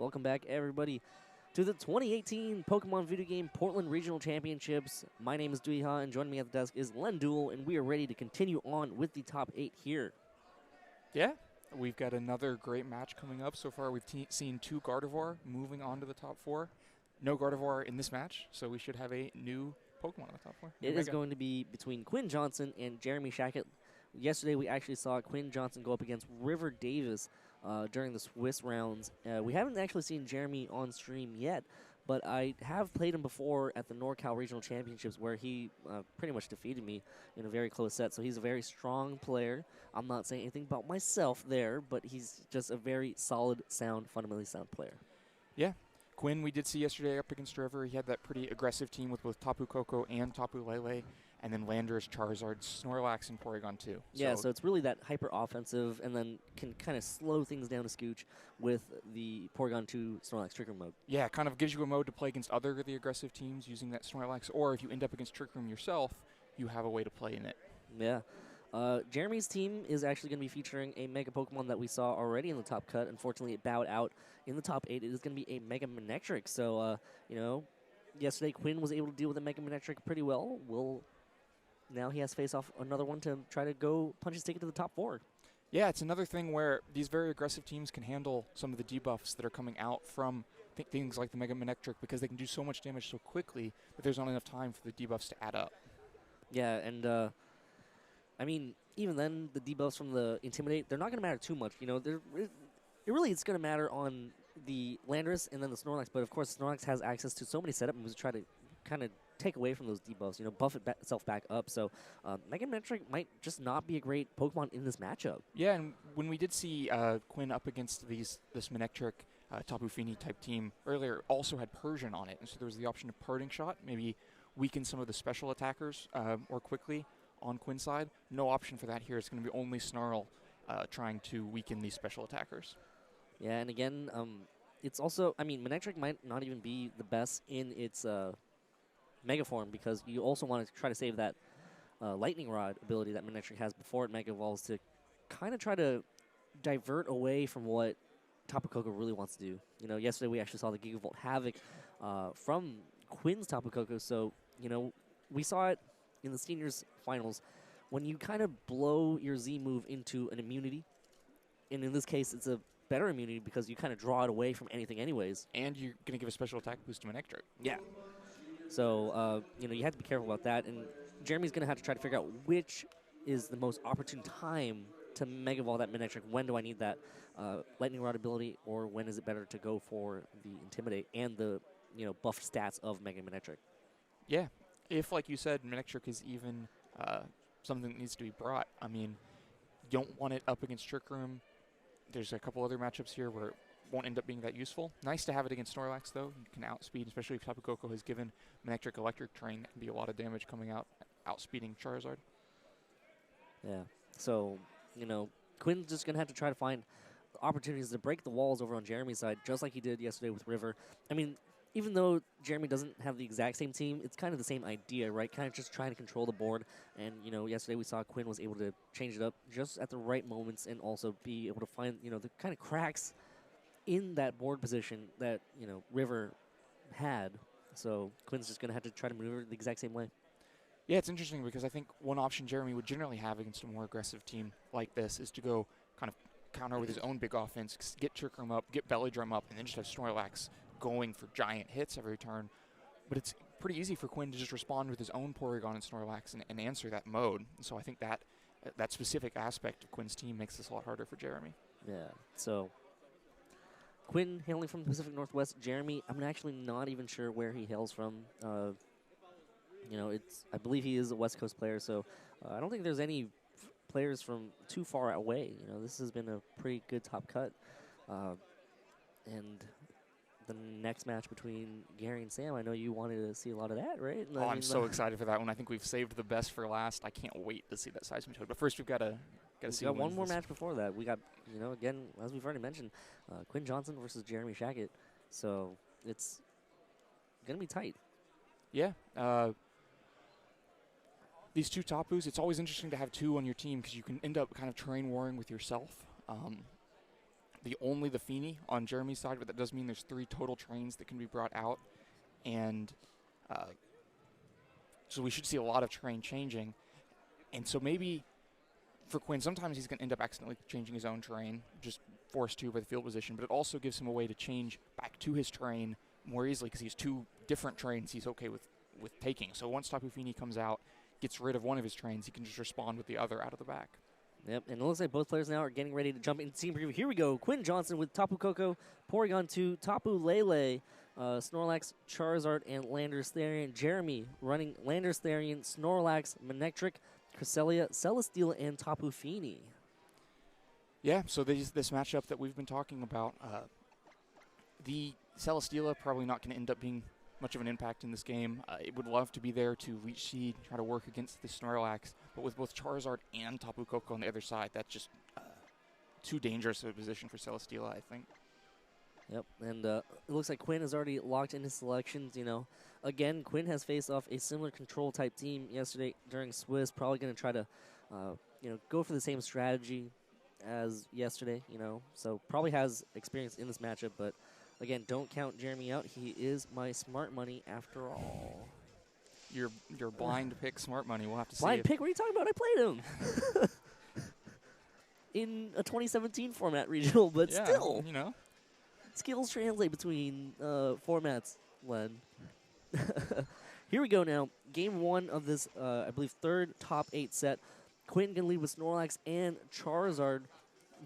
Welcome back, everybody, to the 2018 Pokemon Video Game Portland Regional Championships. My name is Duiha, and joining me at the desk is Lendul, and we are ready to continue on with the top 8 here. Yeah, we've got another great match coming up. So far, we've seen two Gardevoir moving on to the top 4. No Gardevoir in this match, so we should have a new Pokemon on the top 4. It is going to be between Quinn Johnston and Jeremy Shacket. Yesterday, we actually saw Quinn Johnston go up against River Davis during the Swiss rounds. We haven't actually seen Jeremy on stream yet, but I have played him before at the NorCal Regional Championships where he pretty much defeated me in a very close set. So he's a very strong player. I'm not saying anything about myself there, but he's just a very solid, fundamentally sound player. Yeah. Quinn, we did see yesterday up against River. He had that pretty aggressive team with both Tapu Koko and Tapu Lele, and then Landorus, Charizard, Snorlax, and Porygon 2. Yeah, so it's really that hyper-offensive and then can kind of slow things down a scooch with the Porygon 2 Snorlax Trick Room mode. Yeah, it kind of gives you a mode to play against other of the aggressive teams using that Snorlax, or if you end up against Trick Room yourself, you have a way to play in it. Yeah. Jeremy's team is actually going to be featuring a Mega Pokemon that we saw already in the top cut. Unfortunately, it bowed out in the top 8. It is going to be a Mega Manectric. So, yesterday Quinn was able to deal with a Mega Manectric pretty well. Now he has to face off another one to try to go punch his ticket to the top 4. Yeah, it's another thing where these very aggressive teams can handle some of the debuffs that are coming out from things like the Mega Manectric because they can do so much damage so quickly that there's not enough time for the debuffs to add up. Yeah, and I mean, even then, the debuffs from the Intimidate, they're not going to matter too much. It really is going to matter on the Landorus and then the Snorlax. But, of course, Snorlax has access to so many setup moves to try to kind of take away from those debuffs, buff itself back up. So, Mega Manectric might just not be a great Pokemon in this matchup. Yeah, and when we did see Quinn up against this Manectric Tapu Fini type team earlier, also had Persian on it. And so there was the option of Parting Shot, maybe weaken some of the special attackers more quickly on Quinn's side. No option for that here. It's going to be only Snarl trying to weaken these special attackers. Yeah, and again, it's also, Manectric might not even be the best in its Mega form because you also want to try to save that Lightning Rod ability that Manectric has before it Mega Evolves to kind of try to divert away from what Tapu Koko really wants to do. Yesterday we actually saw the Gigavolt Havoc from Quinn's Tapu Koko, so, we saw it in the seniors finals when you kind of blow your Z move into an immunity, and in this case it's a better immunity because you kind of draw it away from anything anyways. And you're going to give a special attack boost to Manectric. Yeah. So, you have to be careful about that, and Jeremy's going to have to try to figure out which is the most opportune time to Mega Evolve that Manectric. When do I need that Lightning Rod ability, or when is it better to go for the Intimidate and the, buff stats of Mega Manectric? Yeah. If, like you said, Manectric is even something that needs to be brought, you don't want it up against Trick Room. There's a couple other matchups here where it won't end up being that useful. Nice to have it against Snorlax, though. You can outspeed, especially if Tapu Koko has given Manectric Electric Train. That can be a lot of damage coming out, outspeeding Charizard. Yeah. So, Quinn's just going to have to try to find opportunities to break the walls over on Jeremy's side, just like he did yesterday with River. Even though Jeremy doesn't have the exact same team, it's kind of the same idea, right? Kind of just trying to control the board. And, yesterday we saw Quinn was able to change it up just at the right moments and also be able to find, the kind of cracks in that board position that, River had. So Quinn's just going to have to try to maneuver the exact same way. Yeah, it's interesting because I think one option Jeremy would generally have against a more aggressive team like this is to go kind of counter with his own big offense, get Trick Room up, get Belly Drum up, and then just have Snorlax going for giant hits every turn. But it's pretty easy for Quinn to just respond with his own Porygon and Snorlax and answer that mode. And so I think that specific aspect of Quinn's team makes this a lot harder for Jeremy. Yeah, so Quinn hailing from the Pacific Northwest. Jeremy, I'm actually not even sure where he hails from. I believe he is a West Coast player, so I don't think there's any players from too far away. This has been a pretty good top cut. And the next match between Gary and Sam, I know you wanted to see a lot of that, right? Oh, I'm so excited for that one. I think we've saved the best for last. I can't wait to see that Seismitoad. But first, we've got to see. We got one more match before that. We got, again, as we've already mentioned, Quinn Johnston versus Jeremy Shacket. So it's going to be tight. Yeah. These two Tapus, it's always interesting to have two on your team because you can end up kind of terrain warring with yourself. only the Feeney on Jeremy's side, but that does mean there's 3 total trains that can be brought out. And so we should see a lot of train changing. And so maybe for Quinn, sometimes he's going to end up accidentally changing his own terrain, just forced to by the field position, but it also gives him a way to change back to his terrain more easily because he has 2 different trains he's okay with taking. So once Tapu Fini comes out, gets rid of one of his trains, he can just respond with the other out of the back. Yep, and it looks like both players now are getting ready to jump into team preview. Here we go. Quinn Johnston with Tapu Koko, Porygon 2, Tapu Lele, Snorlax, Charizard, and Landorus Therian. Jeremy running Landorus Therian, Snorlax, Manectric, Cresselia, Celesteela, and Tapu Fini. Yeah, so this matchup that we've been talking about, the Celesteela probably not going to end up being much of an impact in this game. It would love to be there to Leech Seed, try to work against the Snorlax, but with both Charizard and Tapu Koko on the other side, that's just too dangerous of a position for Celesteela, I think. Yep, and it looks like Quinn has already locked in his selections. Again, Quinn has faced off a similar control-type team yesterday during Swiss. Probably going to try to, go for the same strategy as yesterday. So probably has experience in this matchup. But again, don't count Jeremy out. He is my smart money after all. Your blind pick smart money. We'll have to see. Blind pick? What are you talking about? I played him in a 2017 format regional, but yeah, still, skills translate between formats, Len. Here we go now. Game 1 of this, I believe, third top 8 set. Quinn going to lead with Snorlax and Charizard.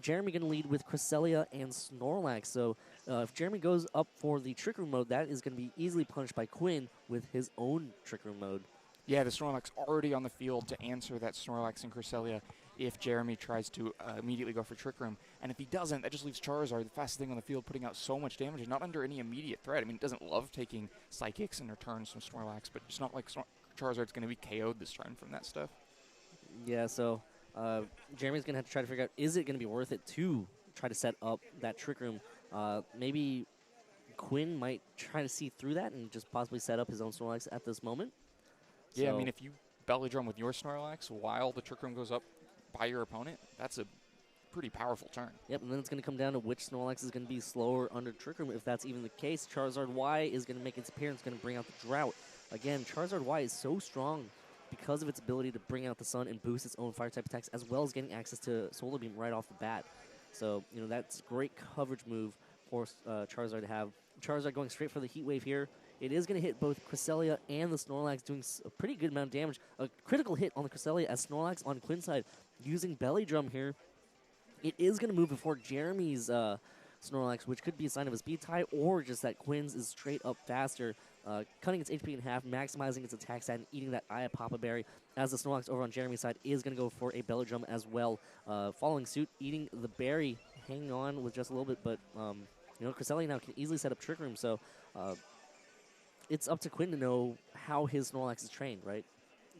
Jeremy going to lead with Cresselia and Snorlax. So if Jeremy goes up for the Trick Room mode, that is going to be easily punished by Quinn with his own Trick Room mode. Yeah, the Snorlax already on the field to answer that Snorlax and Cresselia if Jeremy tries to immediately go for Trick Room. And if he doesn't, that just leaves Charizard, the fastest thing on the field, putting out so much damage and not under any immediate threat. I mean, it doesn't love taking Psychics and returns from Snorlax, but it's not like Charizard's going to be KO'd this turn from that stuff. Yeah, so Jeremy's going to have to try to figure out, is it going to be worth it to try to set up that Trick Room? Maybe Quinn might try to see through that and just possibly set up his own Snorlax at this moment. Yeah, I mean, if you belly drum with your Snorlax while the Trick Room goes up by your opponent, that's a pretty powerful turn. Yep, and then it's going to come down to which Snorlax is going to be slower under Trick Room. If that's even the case, Charizard Y is going to make its appearance, going to bring out the Drought. Again, Charizard Y is so strong because of its ability to bring out the sun and boost its own fire-type attacks, as well as getting access to Solar Beam right off the bat. So, that's a great coverage move for Charizard to have. Charizard going straight for the Heat Wave here. It is going to hit both Cresselia and the Snorlax, doing a pretty good amount of damage. A critical hit on the Cresselia as Snorlax on Quinn's side using Belly Drum here. It is going to move before Jeremy's Snorlax, which could be a sign of a speed tie or just that Quinn's is straight up faster, cutting its HP in half, maximizing its attack stat, and eating that Papa Berry, as the Snorlax over on Jeremy's side is going to go for a Belly Drum as well. Following suit, eating the berry, hanging on with just a little bit, but Cresselia now can easily set up Trick Room, so it's up to Quinn to know how his Snorlax is trained, right?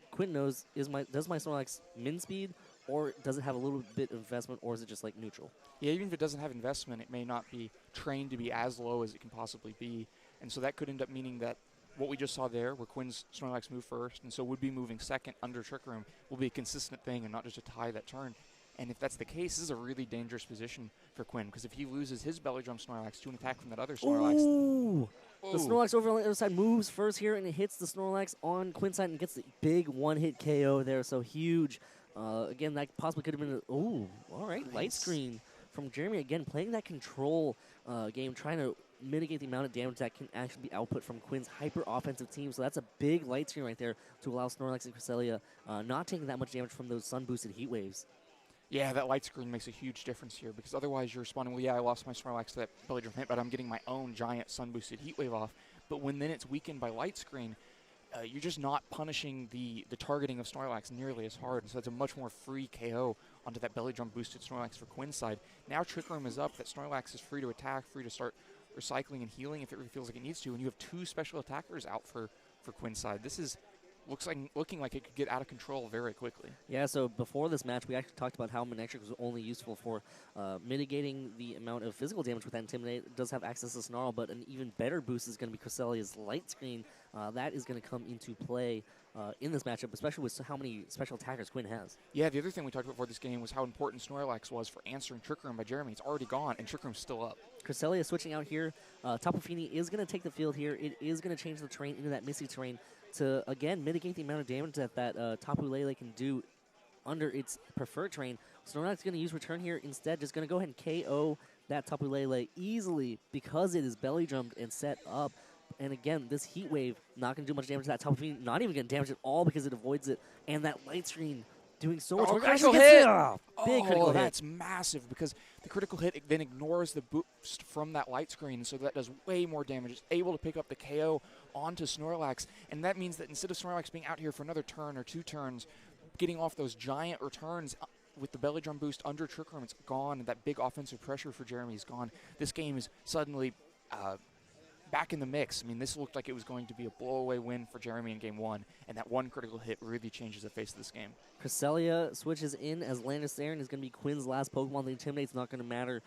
Quinn knows, does my Snorlax min speed, or does it have a little bit of investment, or is it just like neutral? Yeah, even if it doesn't have investment, it may not be trained to be as low as it can possibly be. And so that could end up meaning that what we just saw there, where Quinn's Snorlax moved first, and so would be moving second under Trick Room, will be a consistent thing and not just a tie that turn. And if that's the case, this is a really dangerous position for Quinn, because if he loses his Belly Drum Snorlax to an attack from that other Snorlax... Ooh! The Snorlax over on the other side moves first here, and it hits the Snorlax on Quinn's side and gets the big one-hit KO there, so huge. Again, that possibly could have been all right, nice. Light Screen from Jeremy, again, playing that control game, trying to mitigate the amount of damage that can actually be output from Quinn's hyper-offensive team. So that's a big light screen right there to allow Snorlax and Cresselia not taking that much damage from those sun-boosted heat waves. Yeah, that light screen makes a huge difference here, because otherwise you're responding, well, yeah, I lost my Snorlax to that Belly Drum hit, but I'm getting my own giant sun-boosted heat wave off. But when then it's weakened by light screen, you're just not punishing the targeting of Snorlax nearly as hard, and so it's a much more free KO onto that Belly Drum boosted Snorlax for Quinn's side. Now Trick Room is up, that Snorlax is free to attack, free to start recycling and healing if it really feels like it needs to, and you have 2 special attackers out for Quinn's side. This is looking like it could get out of control very quickly. Yeah, so before this match, we actually talked about how Manectric was only useful for mitigating the amount of physical damage with that Intimidate. It does have access to Snarl, but an even better boost is going to be Cresselia's Light Screen. That is going to come into play in this matchup, especially with how many special attackers Quinn has. Yeah, the other thing we talked about before this game was how important Snorlax was for answering Trick Room by Jeremy. It's already gone, and Trick Room's still up. Cresselia switching out here. Tapu Fini is going to take the field here. It is going to change the terrain into that Misty terrain to, again, mitigate the amount of damage that Tapu Lele can do under its preferred terrain. Snorlax going to use Return here instead. Just going to go ahead and KO that Tapu Lele easily because it is belly drummed and set up. And again, this Heat Wave not going to do much damage to that Tapu Fini, not even going to damage at all because it avoids it. And that Light Screen doing so much. Critical hit! Big critical hit. That's massive because the critical hit then ignores the boost from that Light Screen, so that does way more damage. It's able to pick up the KO onto Snorlax, and that means that instead of Snorlax being out here for another turn or 2 turns, getting off those giant returns with the belly drum boost under Trick Room, it's gone, and that big offensive pressure for Jeremy is gone. This game is suddenly back in the mix. I mean, this looked like it was going to be a blow-away win for Jeremy in Game 1, and that one critical hit really changes the face of this game. Cresselia switches in as Landis-Theron is going to be Quinn's last Pokemon. The Intimidate's not going to matter.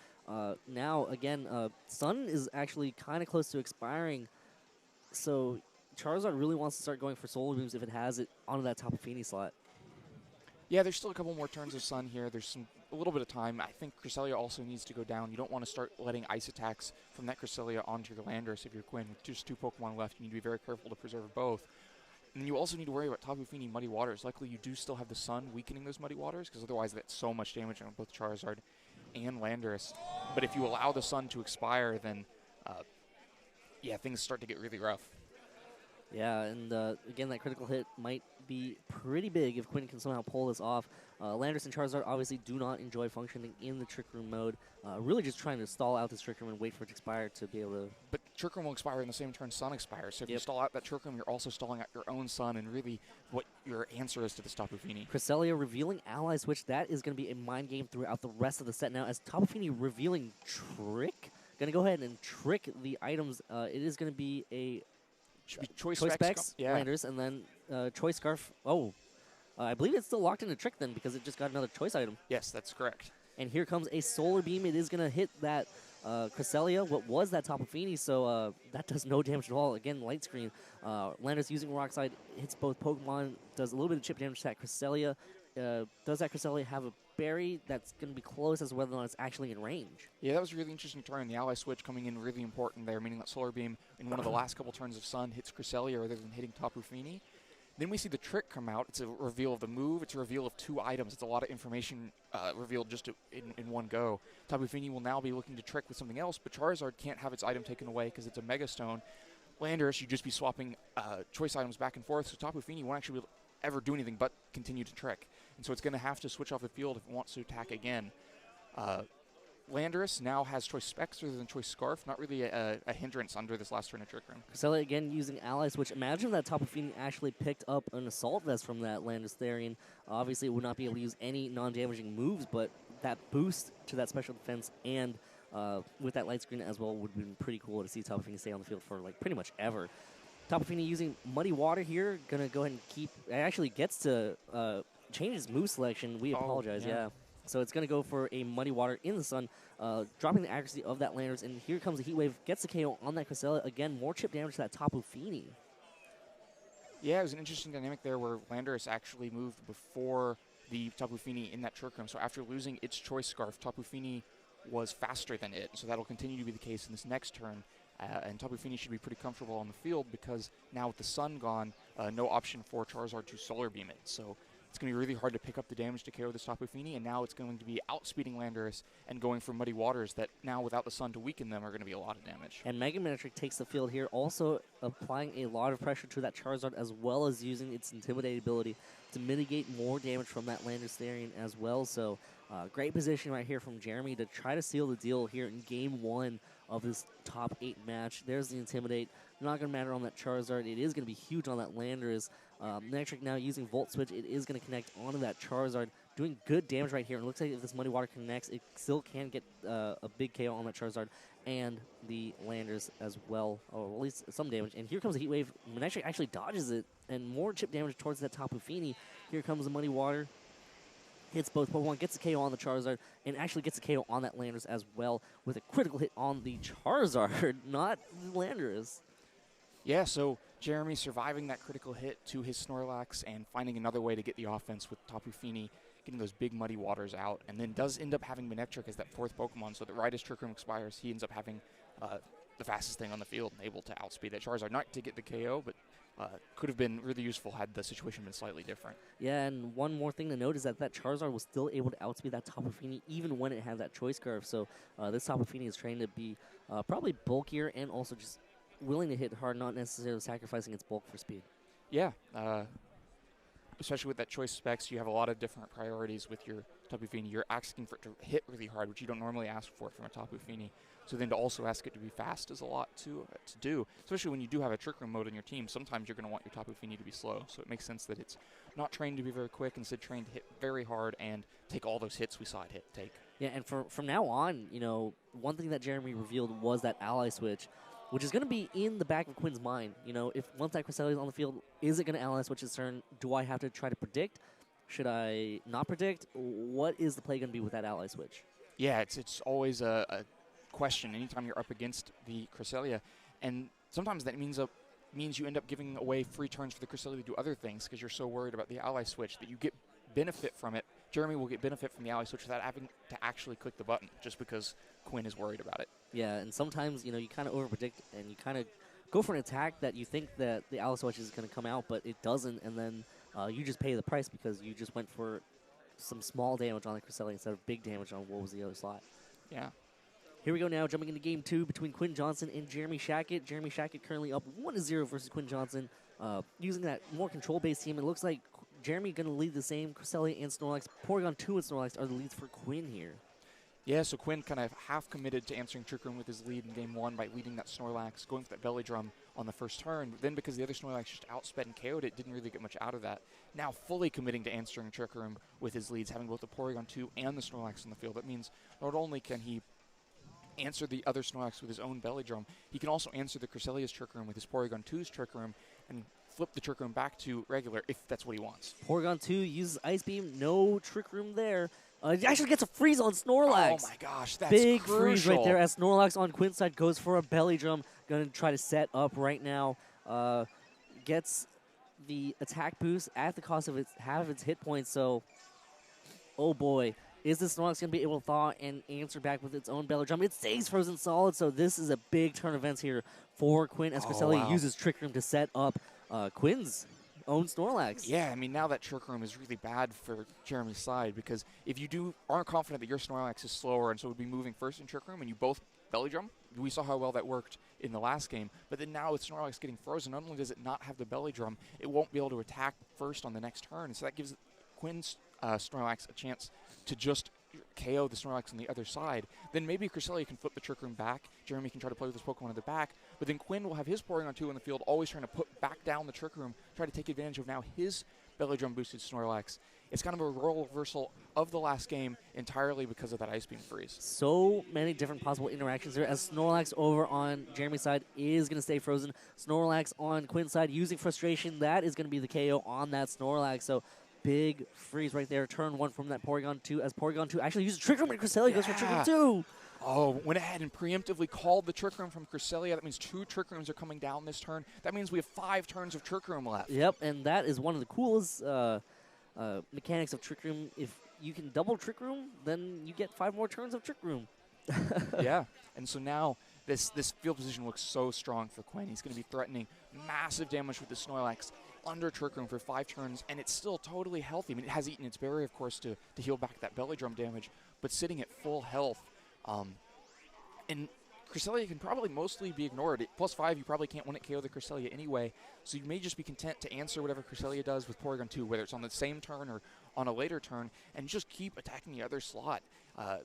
Now, again, Sun is actually kind of close to expiring, so Charizard really wants to start going for Solar Beams if it has it onto that Tapu Fini slot. Yeah, there's still a couple more turns of Sun here. There's a little bit of time. I think Cresselia also needs to go down. You don't want to start letting ice attacks from that Cresselia onto your Landorus if you're Quinn. With just 2 Pokemon left, you need to be very careful to preserve both. And then you also need to worry about Tapu Fini Muddy Waters. Luckily, you do still have the Sun weakening those Muddy Waters, because otherwise that's so much damage on both Charizard and Landorus. But if you allow the Sun to expire, then, yeah, things start to get really rough. Yeah, and again, that critical hit might be pretty big if Quinn can somehow pull this off. Landorus and Charizard obviously do not enjoy functioning in the Trick Room mode. Really just trying to stall out this Trick Room and wait for it to expire to be able to... But Trick Room will expire in the same turn Sun expires. So if you stall out that Trick Room, you're also stalling out your own Sun and really what your answer is to the Tapu Fini. Cresselia revealing Ally Switch. That is going to be a mind game throughout the rest of the set now. As Tapu Fini revealing Trick. Going to go ahead and trick the items. It is going to be a... Choice Specs, Landers, and then Choice Scarf. I believe it's still locked into Trick then because it just got another Choice item. Yes, that's correct. And here comes a Solar Beam. It is going to hit that Cresselia, what was that Tapu Fini, so that does no damage at all. Again, Light Screen. Landers using Rock Slide hits both Pokemon, does a little bit of chip damage to that Cresselia. Does that Cresselia have a berry that's going to be close as to whether or not it's actually in range? Yeah, that was a really interesting turn. The Ally Switch coming in really important there, meaning that Solar Beam in one of the last couple turns of Sun hits Cresselia rather than hitting Tapu Fini. Then we see the Trick come out. It's a reveal of the move. It's a reveal of 2 items. It's a lot of information revealed just in one go. Tapu Fini will now be looking to Trick with something else, but Charizard can't have its item taken away because it's a Mega Stone. Landorus, you'd just be swapping choice items back and forth, so Tapu Fini won't actually ever do anything but continue to Trick. And so it's going to have to switch off the field if it wants to attack again. Landorus now has Choice Specs rather than Choice Scarf. Not really a hindrance under this last turn of Trick Room. Cresselia again using Ally Switch. Imagine if that Tapu Fini actually picked up an Assault Vest from that Landis-Therian. Obviously, it would not be able to use any non-damaging moves, but that boost to that special defense and with that Light Screen as well would have been pretty cool to see Tapu Fini stay on the field for like pretty much ever. Tapu Fini using Muddy Water here. Going to go ahead and keep... It actually gets to change his move selection. We apologize, yeah. So it's going to go for a Muddy Water in the Sun, dropping the accuracy of that Landers. And here comes the Heat Wave. Gets the KO on that Cresselia. Again, more chip damage to that Tapu Fini. Yeah, it was an interesting dynamic there where Landorus actually moved before the Tapu Fini in that Trick Room. So after losing its Choice Scarf, Tapu Fini was faster than it. So that'll continue to be the case in this next turn. And Tapu Fini should be pretty comfortable on the field because now with the Sun gone, no option for Charizard to Solar Beam it. So it's going to be really hard to pick up the damage to KO this Tapu Fini, and now it's going to be outspeeding Landorus and going for Muddy Waters that now without the Sun to weaken them are going to be a lot of damage. And Mega Manectric takes the field here, also applying a lot of pressure to that Charizard as well as using its Intimidate ability to mitigate more damage from that Landis-Therian as well. So great position right here from Jeremy to try to seal the deal here in Game 1 of this top 8 match. There's the Intimidate. Not going to matter on that Charizard. It is going to be huge on that Landorus. Manectric now using Volt Switch. It is going to connect onto that Charizard, doing good damage right here. And it looks like if this Muddy Water connects, it still can get a big KO on that Charizard and the Landers as well, or at least some damage. And here comes the Heat Wave. Manectric actually dodges it, and more chip damage towards that Tapu Fini. Here comes the Muddy Water. Hits both Pokemon, gets a KO on the Charizard, and actually gets a KO on that Landers as well with a critical hit on the Charizard, not the Landers. Yeah, so Jeremy surviving that critical hit to his Snorlax and finding another way to get the offense with Tapu Fini, getting those big muddy waters out, and then does end up having Manectric as that fourth Pokemon, so that right as Trick Room expires, he ends up having the fastest thing on the field and able to outspeed that Charizard. Not to get the KO, but could have been really useful had the situation been slightly different. Yeah, and one more thing to note is that Charizard was still able to outspeed that Tapu Fini even when it had that choice curve. So this Tapu Fini is trained to be probably bulkier and also just willing to hit hard, not necessarily sacrificing its bulk for speed. Yeah, especially with that choice specs, you have a lot of different priorities with your Tapu Fini. You're asking for it to hit really hard, which you don't normally ask for from a Tapu Fini. So then to also ask it to be fast is a lot to do, especially when you do have a Trick Room mode in your team. Sometimes you're going to want your Tapu Fini to be slow, so it makes sense that it's not trained to be very quick, instead trained to hit very hard and take all those hits we saw it take. Yeah, and from now on, you know, one thing that Jeremy revealed was that ally switch, which is going to be in the back of Quinn's mind. You know, if once that Cresselia is on the field, is it going to ally switch his turn? Do I have to try to predict? Should I not predict? What is the play going to be with that ally switch? Yeah, it's always a question anytime you're up against the Cresselia, and sometimes that means you end up giving away free turns for the Cresselia to do other things because you're so worried about the ally switch that you get benefit from it. Jeremy will get benefit from the ally switch without having to actually click the button just because Quinn is worried about it. Yeah, and sometimes, you know, you kind of overpredict and you kind of go for an attack that you think that the ally switch is going to come out, but it doesn't, and then you just pay the price because you just went for some small damage on the Cresselia instead of big damage on what was the other slot. Yeah. Here we go now, jumping into Game 2 between Quinn Johnston and Jeremy Shacket. Jeremy Shacket currently up 1-0 versus Quinn Johnston. Using that more control-based team, it looks like Jeremy going to lead the same. Cresselia and Snorlax, Porygon 2 and Snorlax are the leads for Quinn here. Yeah, so Quinn kind of half committed to answering Trick Room with his lead in Game 1 by leading that Snorlax, going for that Belly Drum on the first turn. But then because the other Snorlax just outsped and KO'd it, didn't really get much out of that. Now fully committing to answering Trick Room with his leads, having both the Porygon 2 and the Snorlax on the field. That means not only can he answer the other Snorlax with his own Belly Drum, he can also answer the Cresselia's Trick Room with his Porygon 2's Trick Room and flip the Trick Room back to regular if that's what he wants. Porygon 2 uses Ice Beam, no Trick Room there. He actually gets a freeze on Snorlax. Oh my gosh, that's big crucial. Freeze right there as Snorlax on Quinn's side goes for a Belly Drum. Going to try to set up right now. Gets the attack boost at the cost of half of its hit points. So, oh boy. Is this Snorlax going to be able to thaw and answer back with its own Belly Drum? It stays frozen solid, so this is a big turn of events here for Quinn as Cresselia uses Trick Room to set up Quinn's own Snorlax. Yeah, I mean, now that Trick Room is really bad for Jeremy's side because if you aren't confident that your Snorlax is slower and so would be moving first in Trick Room and you both Belly Drum, we saw how well that worked in the last game, but then now with Snorlax getting frozen, not only does it not have the Belly Drum, it won't be able to attack first on the next turn, and so that gives Quinn's Snorlax a chance to just KO the Snorlax on the other side. Then maybe Cresselia can flip the Trick Room back. Jeremy can try to play with his Pokemon at the back. But then Quinn will have his Porygon 2 in the field, always trying to put back down the Trick Room, try to take advantage of now his Belly Drum boosted Snorlax. It's kind of a role reversal of the last game entirely because of that Ice Beam freeze. So many different possible interactions here as Snorlax over on Jeremy's side is going to stay frozen. Snorlax on Quinn's side using Frustration. That is going to be the KO on that Snorlax. So big freeze right there. Turn 1 from that Porygon 2 as Porygon 2 actually uses Trick Room and Cresselia goes for Trick Room 2. Oh, went ahead and preemptively called the Trick Room from Cresselia. That means 2 Trick Rooms are coming down this turn. That means we have 5 turns of Trick Room left. Yep, and that is one of the coolest mechanics of Trick Room. If you can double Trick Room, then you get 5 more turns of Trick Room. Yeah, and so now this field position looks so strong for Quinn. He's going to be threatening massive damage with the Snorlax under Trick Room for 5 turns, and it's still totally healthy. I mean, it has eaten its berry, of course, to heal back that Belly Drum damage, but sitting at full health. And Cresselia can probably mostly be ignored. At +5, you probably can't one-hit KO the Cresselia anyway, so you may just be content to answer whatever Cresselia does with Porygon 2, whether it's on the same turn or on a later turn, and just keep attacking the other slot.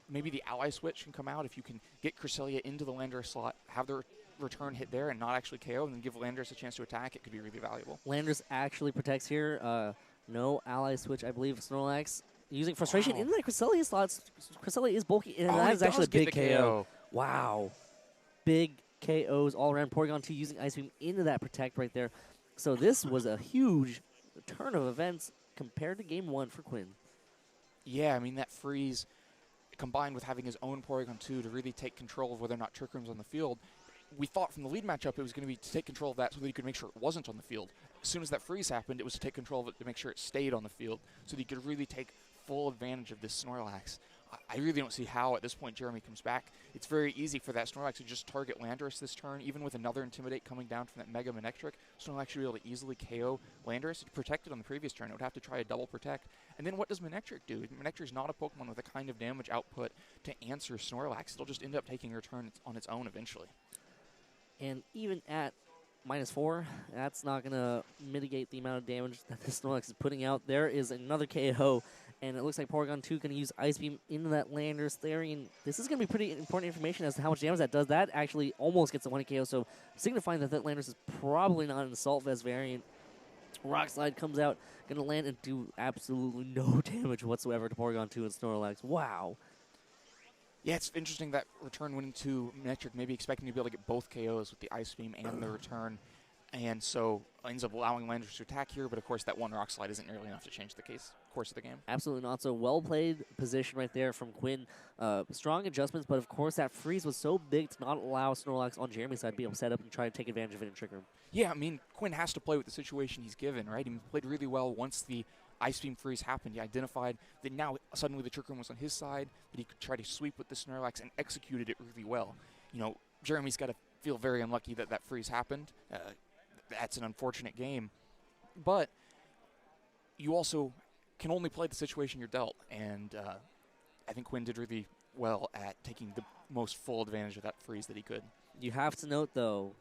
Maybe the ally switch can come out if you can get Cresselia into the Landorus slot, have the return hit there and not actually KO, and then give Landorus a chance to attack. It could be really valuable. Landorus actually protects here. No ally switch, I believe. Snorlax using Frustration in the Cresselia slots. Cresselia is bulky, and that is actually a big KO. Wow. Big KOs all around. Porygon 2 using Ice Beam into that Protect right there. So this was a huge turn of events compared to Game 1 for Quinn. Yeah, I mean, that freeze combined with having his own Porygon 2 to really take control of whether or not Trick Room's on the field we thought from the lead matchup it was going to be to take control of that so that he could make sure it wasn't on the field. As soon as that freeze happened, it was to take control of it to make sure it stayed on the field so that he could really take full advantage of this Snorlax. I really don't see how at this point Jeremy comes back. It's very easy for that Snorlax to just target Landorus this turn. Even with another Intimidate coming down from that Mega Manectric, Snorlax should be able to easily KO Landorus. It protected on the previous turn. It would have to try a double protect. And then what does Manectric do? Manectric is not a Pokemon with a kind of damage output to answer Snorlax. It'll just end up taking your turn on its own eventually. And even at -4, that's not going to mitigate the amount of damage that this Snorlax is putting out. There is another KO, and it looks like Porygon 2 going to use Ice Beam into that Landorus Therian. This is going to be pretty important information as to how much damage that does. That actually almost gets a 1 KO, so signifying that that Landorus is probably not an Assault Vest variant. Rock Slide comes out, going to land and do absolutely no damage whatsoever to Porygon 2 and Snorlax. Wow. Yeah, it's interesting that return went into Manectric, maybe expecting to be able to get both KOs with the Ice Beam and the return. And so ends up allowing Landorus to attack here, but of course that one Rock Slide isn't nearly enough to change the course of the game. Absolutely not. So well-played position right there from Quinn. Strong adjustments, but of course that freeze was so big to not allow Snorlax on Jeremy's side to be able to set up and try to take advantage of it in Trick Room. Yeah, I mean, Quinn has to play with the situation he's given, right? He played really well once the Ice Beam freeze happened. He identified that now suddenly the Trick Room was on his side, that he could try to sweep with the Snorlax and executed it really well. You know, Jeremy's got to feel very unlucky that that freeze happened. That's an unfortunate game. But you also can only play the situation you're dealt, and I think Quinn did really well at taking the most full advantage of that freeze that he could. You have to note, though,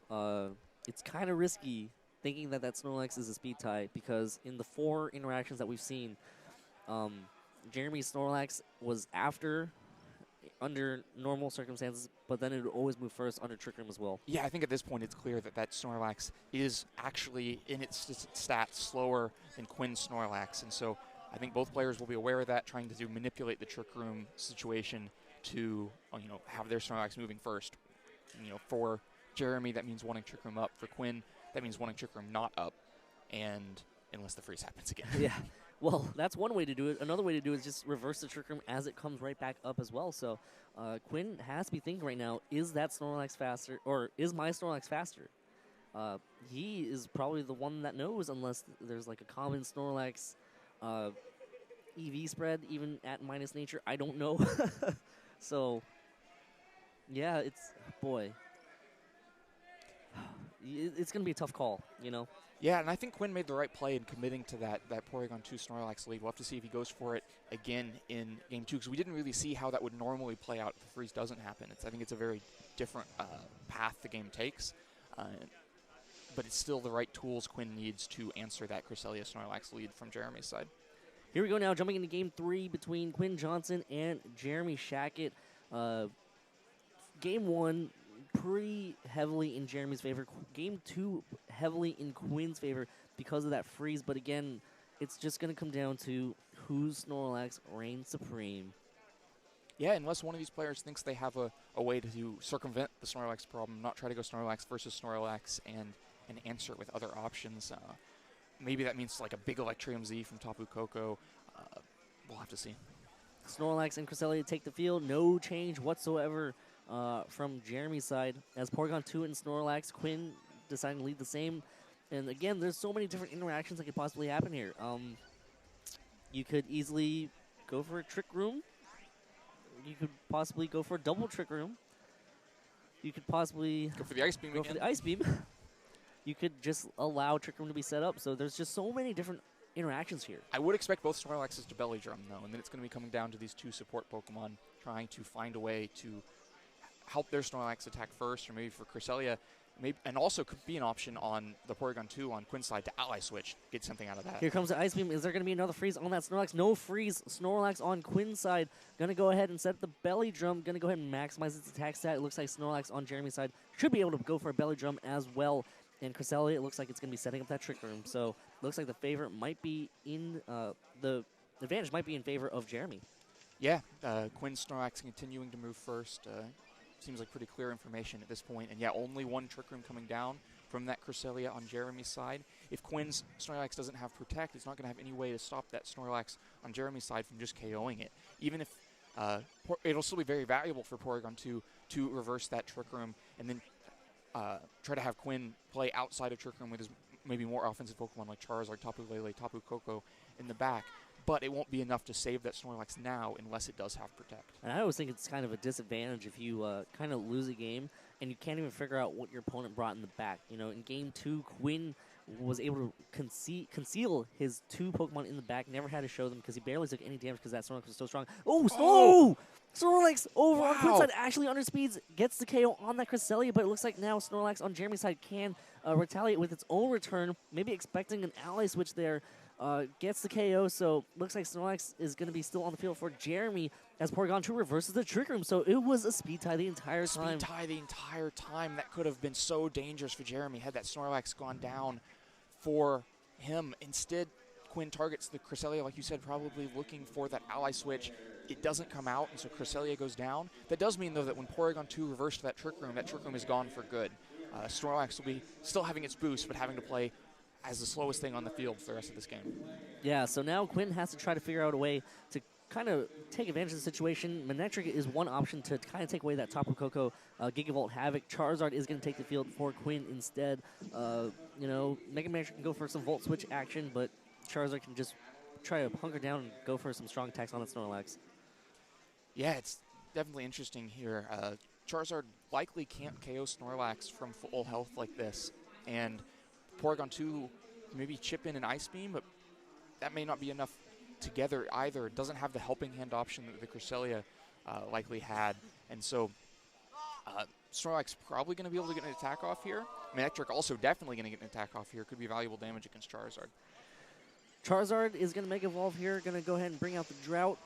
it's kind of risky thinking that that Snorlax is a speed type, because in the 4 interactions that we've seen, Jeremy's Snorlax was under normal circumstances, but then it would always move first under Trick Room as well. Yeah, I think at this point it's clear that that Snorlax is actually, in its stats, slower than Quinn's Snorlax, and so I think both players will be aware of that, trying to manipulate the Trick Room situation to, have their Snorlax moving first. For Jeremy, that means wanting Trick Room up. For Quinn, that means wanting Trick Room not up, and unless the freeze happens again. Yeah, well, that's one way to do it. Another way to do it is just reverse the Trick Room as it comes right back up as well. So Quinn has to be thinking right now, is that Snorlax faster, or is my Snorlax faster? He is probably the one that knows, unless there's like a common Snorlax EV spread, even at minus nature. I don't know. So, yeah, boy. It's going to be a tough call, Yeah, and I think Quinn made the right play in committing to that Porygon 2 Snorlax lead. We'll have to see if he goes for it again in Game 2, because we didn't really see how that would normally play out if the freeze doesn't happen. I think it's a very different path the game takes, but it's still the right tools Quinn needs to answer that Cresselia Snorlax lead from Jeremy's side. Here we go now, jumping into Game 3 between Quinn Johnston and Jeremy Shacket. Game 1, pretty heavily in Jeremy's favor. Game 2, heavily in Quinn's favor because of that freeze. But again, it's just going to come down to whose Snorlax reigns supreme. Yeah, unless one of these players thinks they have a way to circumvent the Snorlax problem, not try to go Snorlax versus Snorlax and answer it with other options. Maybe that means like a big Electrium Z from Tapu Koko. We'll have to see. Snorlax and Cresselia take the field. No change whatsoever from Jeremy's side. As Porygon 2 and Snorlax, Quinn deciding to lead the same. And again, there's so many different interactions that could possibly happen here. You could easily go for a Trick Room. You could possibly go for a double Trick Room. You could possibly go for the Ice Beam again. For the Ice Beam. You could just allow Trick Room to be set up. So there's just so many different interactions here. I would expect both Snorlaxes to Belly Drum, though, and then it's going to be coming down to these 2 support Pokemon trying to find a way to help their Snorlax attack first, or maybe for Cresselia, and also could be an option on the Porygon 2 on Quinn's side to Ally Switch, get something out of that. Here comes the Ice Beam. Is there going to be another freeze on that Snorlax? No freeze. Snorlax on Quinn's side. Going to go ahead and set the Belly Drum. Going to go ahead and maximize its attack stat. It looks like Snorlax on Jeremy's side should be able to go for a Belly Drum as well. And Cresselia, it looks like it's going to be setting up that Trick Room. So looks like the favorite might be in the advantage might be in favor of Jeremy. Yeah, Quinn's Snorlax continuing to move first. Seems like pretty clear information at this point. And yeah, only one Trick Room coming down from that Cresselia on Jeremy's side. If Quinn's Snorlax doesn't have Protect, it's not going to have any way to stop that Snorlax on Jeremy's side from just KOing it. Even if it'll still be very valuable for Porygon 2 to reverse that Trick Room and then try to have Quinn play outside of Trick Room with his maybe more offensive Pokemon like Charizard, Tapu Lele, Tapu Koko in the back. But it won't be enough to save that Snorlax now unless it does have Protect. And I always think it's kind of a disadvantage if you kind of lose a game and you can't even figure out what your opponent brought in the back. You know, in Game 2, Quinn was able to conceal his 2 Pokemon in the back, never had to show them because he barely took any damage because that Snorlax was so strong. Oh, Snorlax over on Quinn's side actually underspeeds, gets the KO on that Cresselia, but it looks like now Snorlax on Jeremy's side can retaliate with its own return, maybe expecting an ally switch there. Gets the KO, so looks like Snorlax is going to be still on the field for Jeremy as Porygon 2 reverses the Trick Room. So it was a speed tie the entire time. Speed tie the entire time. That could have been so dangerous for Jeremy had that Snorlax gone down for him. Instead, Quinn targets the Cresselia, like you said, probably looking for that ally switch. It doesn't come out, and so Cresselia goes down. That does mean, though, that when Porygon 2 reversed that Trick Room is gone for good. Snorlax will be still having its boost, but having to play as the slowest thing on the field for the rest of this game. Yeah, so now Quinn has to try to figure out a way to kind of take advantage of the situation. Manectric is one option to kind of take away that Tapu Koko Gigavolt Havoc. Charizard is going to take the field for Quinn instead. You know, Mega Manectric can go for some Volt Switch action, but Charizard can just try to hunker down and go for some strong attacks on the Snorlax. Yeah, it's definitely interesting here. Charizard likely can't KO Snorlax from full health like this, and Porygon 2 maybe chip in an Ice Beam, but that may not be enough together either. It doesn't have the helping hand option that the Cresselia likely had, and so Snorlax probably going to be able to get an attack off here. Manectric also definitely going to get an attack off here. Could be valuable damage against Charizard. Charizard is going to Mega Evolve here, going to go ahead and bring out the Drought.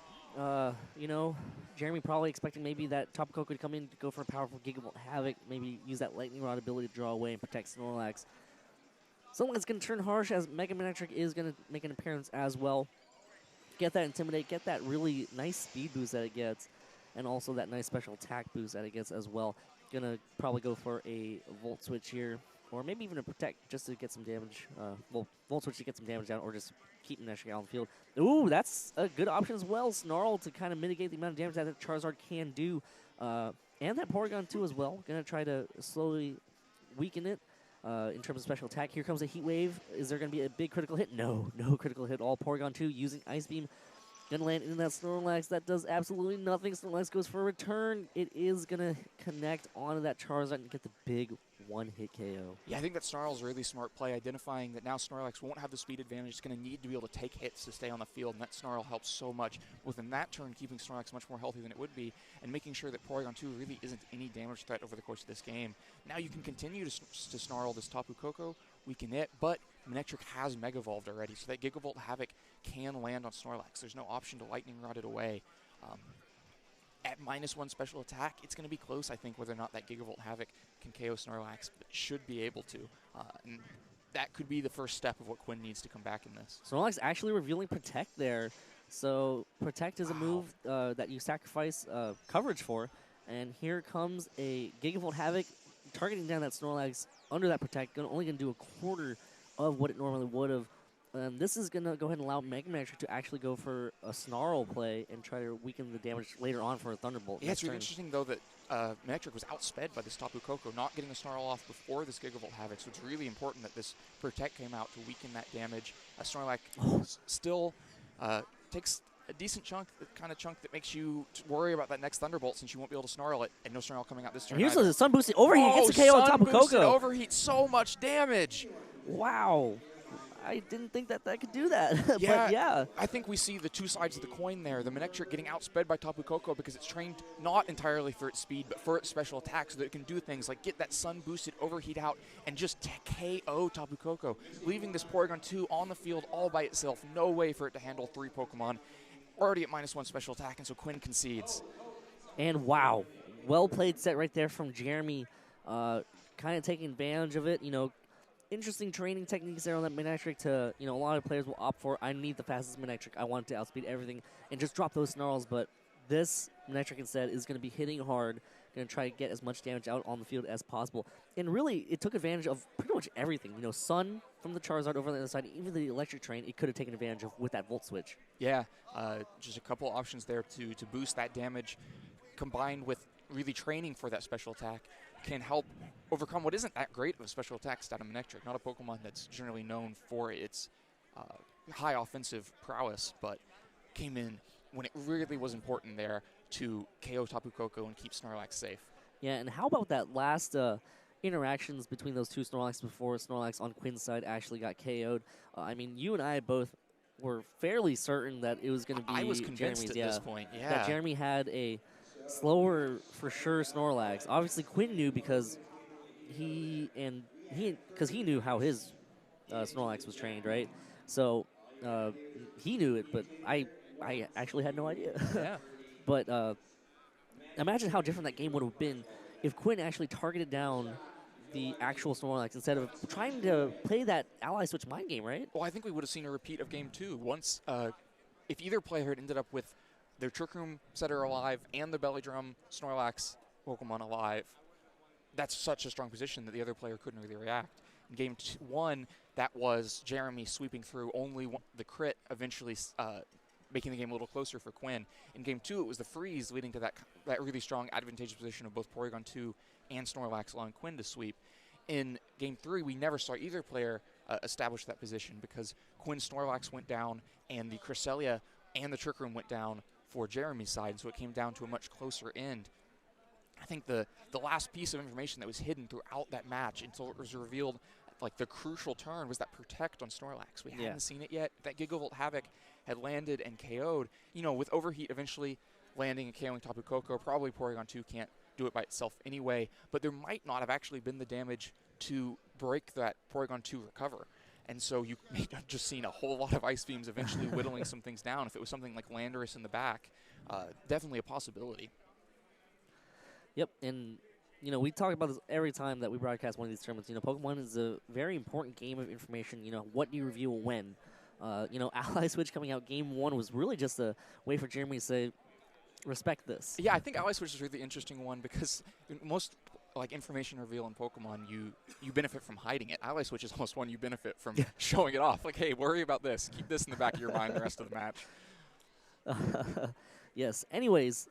You know, Jeremy probably expecting maybe that Tapu Koko to come in to go for a powerful Gigavolt Havoc, maybe use that Lightning Rod ability to draw away and protect Snorlax. Someone's going to turn harsh as Mega Manectric is going to make an appearance as well. Get that Intimidate, get that really nice speed boost that it gets, and also that nice special attack boost that it gets as well. Going to probably go for a Volt Switch here, or maybe even a Protect just to get some damage. Well, Volt Switch to get some damage down, or just keep Manectric out on the field. Ooh, that's a good option as well. Snarl to kind of mitigate the amount of damage that Charizard can do. And that Porygon 2 as well. Going to try to slowly weaken it. In terms of special attack, here comes a Heat Wave. Is there going to be a big critical hit? No critical hit. All Porygon 2 using Ice Beam. Going to land in that Snorlax. That does absolutely nothing. Snorlax goes for a return. It is going to connect onto that Charizard and get the big one-hit KO. Yeah, I think that Snarl's a really smart play, identifying that now Snorlax won't have the speed advantage. It's going to need to be able to take hits to stay on the field, and that Snarl helps so much within that turn, keeping Snorlax much more healthy than it would be, and making sure that Porygon 2 really isn't any damage threat over the course of this game. Now you can continue to Snarl this Tapu Koko, weaken it, but Manectric has Mega Evolved already, so that Gigavolt Havoc can land on Snorlax. There's no option to Lightning Rod it away. At -1 special attack, it's going to be close, I think, whether or not that Gigavolt Havoc can KO Snorlax, but should be able to. And that could be the first step of what Quinn needs to come back in this. Snorlax actually revealing Protect there. So Protect is a move that you sacrifice coverage for. And here comes a Gigavolt Havoc targeting down that Snorlax under that Protect. Only going to do a quarter of what it normally would have. This is going to go ahead and allow Mega Manectric to actually go for a Snarl play and try to weaken the damage later on for a Thunderbolt. Yeah, it's really interesting, though, that Manectric was outsped by this Tapu Koko, not getting the Snarl off before this Gigavolt Havoc, so it's really important that this Protect came out to weaken that damage. Snorlax still takes a decent chunk, the kind of chunk that makes you worry about that next Thunderbolt since you won't be able to Snarl it, and no Snarl coming out this turn. Here's the Sun Boosted Overheat, gets the KO on Tapu Koko. Overheat, so much damage. Wow. I didn't think that could do that. Yeah, but yeah. I think we see the two sides of the coin there. The Manectric getting outsped by Tapu Koko because it's trained not entirely for its speed, but for its special attack so that it can do things like get that sun-boosted overheat out and just KO Tapu Koko, leaving this Porygon 2 on the field all by itself. No way for it to handle 3 Pokemon. Already at -1 special attack, and so Quinn concedes. And wow, well-played set right there from Jeremy. Kind of taking advantage of it, you know. Interesting training techniques there on that Manectric to, you know, a lot of players will opt for, I need the fastest Manectric, I want it to outspeed everything, and just drop those Snarls, but this Manectric instead is going to be hitting hard, going to try to get as much damage out on the field as possible. And really, it took advantage of pretty much everything. You know, Sun from the Charizard over on the other side, even the Electric Train, it could have taken advantage of with that Volt Switch. Yeah, just a couple options there to boost that damage, combined with really training for that special attack. can help overcome what isn't that great of a special attack stat in Manectric. Not a Pokemon that's generally known for its high offensive prowess, but came in when it really was important there to KO Tapu Koko and keep Snorlax safe. Yeah, and how about that last interactions between those two Snorlax before Snorlax on Quinn's side actually got KO'd? I mean, you and I both were fairly certain that it was going to be I was convinced Jeremy's, at this point, yeah. That Jeremy had a slower, for sure, Snorlax. Obviously, Quinn knew because he knew how his Snorlax was trained, right? So he knew it, but I actually had no idea. Yeah. But imagine how different that game would have been if Quinn actually targeted down the actual Snorlax instead of trying to play that ally switch mind game, right? Well, I think we would have seen a repeat of Game 2. Once, if either player had ended up with their Trick Room setter alive and the Belly Drum Snorlax Pokemon alive, that's such a strong position that the other player couldn't really react. In Game 1, that was Jeremy sweeping through only the crit, eventually making the game a little closer for Quinn. In Game 2, it was the freeze leading to that really strong advantageous position of both Porygon 2 and Snorlax allowing Quinn to sweep. In Game 3, we never saw either player establish that position because Quinn's Snorlax went down and the Cresselia and the Trick Room went down for Jeremy's side, so it came down to a much closer end. I think the last piece of information that was hidden throughout that match until it was revealed, like the crucial turn, was that Protect on Snorlax. We hadn't seen it yet. That Gigavolt Havoc had landed and KO'd. You know, with Overheat eventually landing and KOing Tapu Koko, probably Porygon 2 can't do it by itself anyway, but there might not have actually been the damage to break that Porygon 2 recover. And so you may have just seen a whole lot of Ice Beams eventually whittling some things down. If it was something like Landorus in the back, definitely a possibility. Yep, and you know, we talk about this every time that we broadcast one of these tournaments. You know, Pokemon is a very important game of information. You know, what do you reveal when? You know, Ally Switch coming out Game 1 was really just a way for Jeremy to say, respect this. Yeah, I think Ally Switch is a really interesting one because most like information reveal in Pokemon, you benefit from hiding it. Ally Switch is almost one you benefit from showing it off. Like, hey, worry about this. Keep this in the back of your mind the rest of the match. Yes. Anyways,